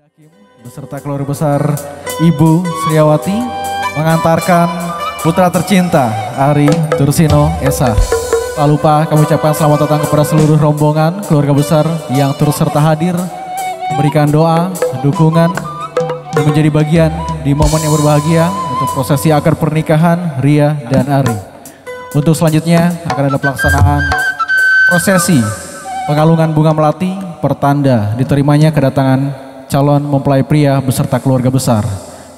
Hakim beserta keluarga besar Ibu Sriawati mengantarkan putra tercinta Ari Tursino Esa. Tak lupa kami ucapkan selamat datang kepada seluruh rombongan keluarga besar yang turut serta hadir, memberikan doa, dukungan, dan menjadi bagian di momen yang berbahagia untuk prosesi akad pernikahan Ria dan Ari. Untuk selanjutnya akan ada pelaksanaan prosesi pengalungan bunga melati pertanda diterimanya kedatangan calon mempelai pria beserta keluarga besar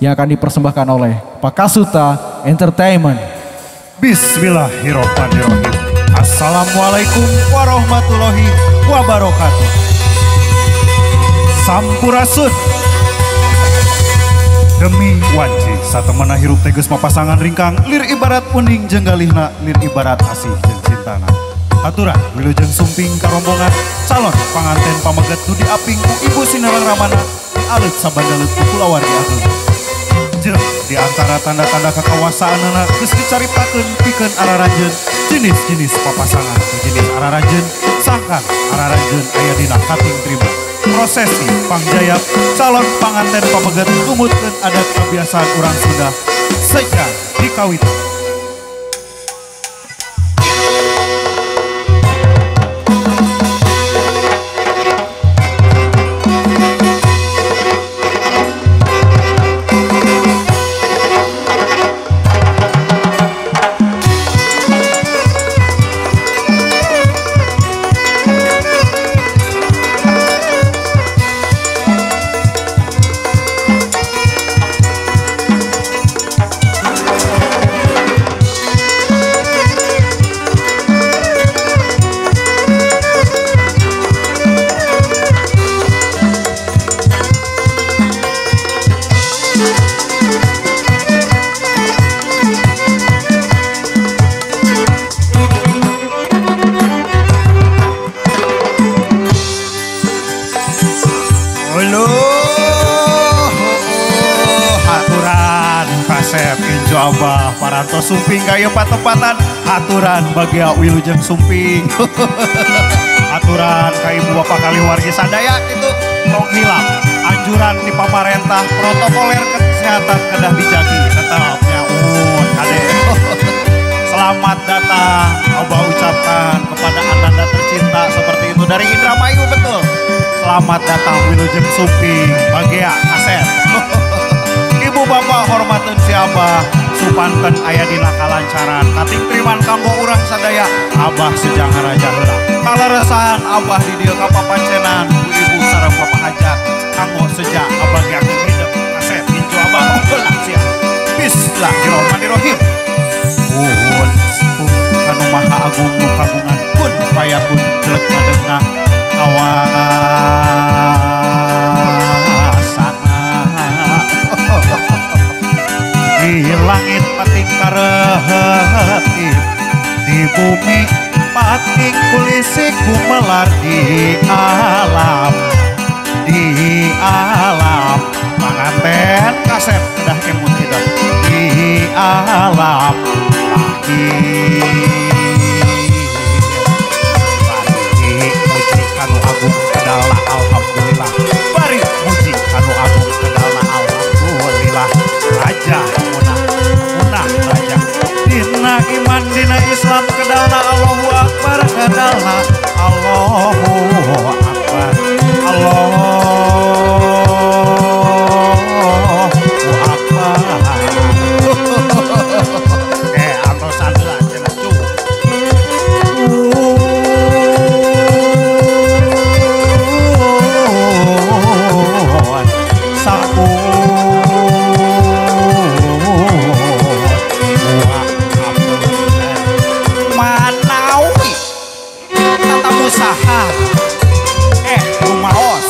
yang akan dipersembahkan oleh Pak Kasuta Entertainment. Bismillahirrahmanirrahim. Assalamualaikum warahmatullahi wabarakatuh. Sampurasun. Demi wanci satemana hirup teges papasangan ringkang lir ibarat puning jenggalihna lir ibarat asih jeung cintana. Aturan wilujeng sumping karombongan calon panganten pameget nu diaping ku Ibu Sinerang Ramana alit sabandaleut ku kulawargi agung. Jeung di antara tanda-tanda kekawasaanna geus dicaritakeun pikeun araranjeun jenis-jenis papasangan jenis araranjeun sangkan araranjeun aya dina kating terima. Prosesi pangjaya calon panganten pameget numutkeun adat kebiasaan urang Sunda sejak dikawitan. Abah parantos sumping kaya patempatan aturan bagi wilujeng sumping aturan ka ibu bapak kaliwargi sadaya itu tong hilang anjuran di pamarentah protokoler kesehatan kedah dijagi tetapnya kade selamat datang Abah ucapkan kepada ananda tercinta seperti itu dari Indramayu betul selamat datang wilujeng sumping bagia kaset ibu bapak hormaten si Abah supanten aya dina kalancaran kating teriman kanggo urang sadaya Abah sejang raja heula kaleresan Abah di dieu kapapancenan ku ibu sareng bapak hajat kanggo sejak Abah geakeun hidup kaset incu Abah heula sia bismillahirrahmanirrahim nuhun kanu maha agung nu kagungan kun payakun jelek madengna di langit pating karehetip di bumi pating kulisik gumelar di alam panganten kaset kedah emut hidup di alam bari muji kanu agung kedalna alhamdulillah bari muji kanu agung kedalna alhamdulillah raja raja dina iman dina Islam kedalna Allahu Akbar kedalna Allahu Akbar Allahu Akbar antosan heula cenah cu sapu rumaos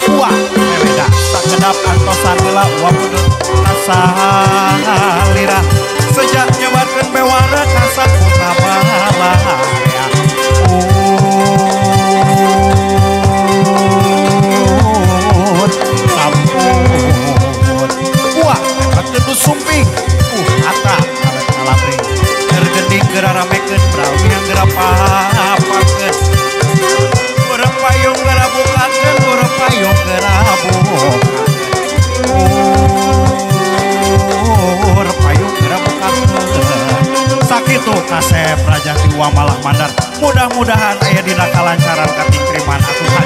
buah mereda sakedap antosan heula wapudut asalira sejak nyebarkeun bewara kasat puna balaya sampun buah ketus sumping ata karet kalapring gergending geraramekeun brawi yang gerapapakeun payung gerabukakeun payung gerabukakeun Raja Tiwa Malah Mandar. Mudah-mudahan aya dina kalancaran katingkriman atuh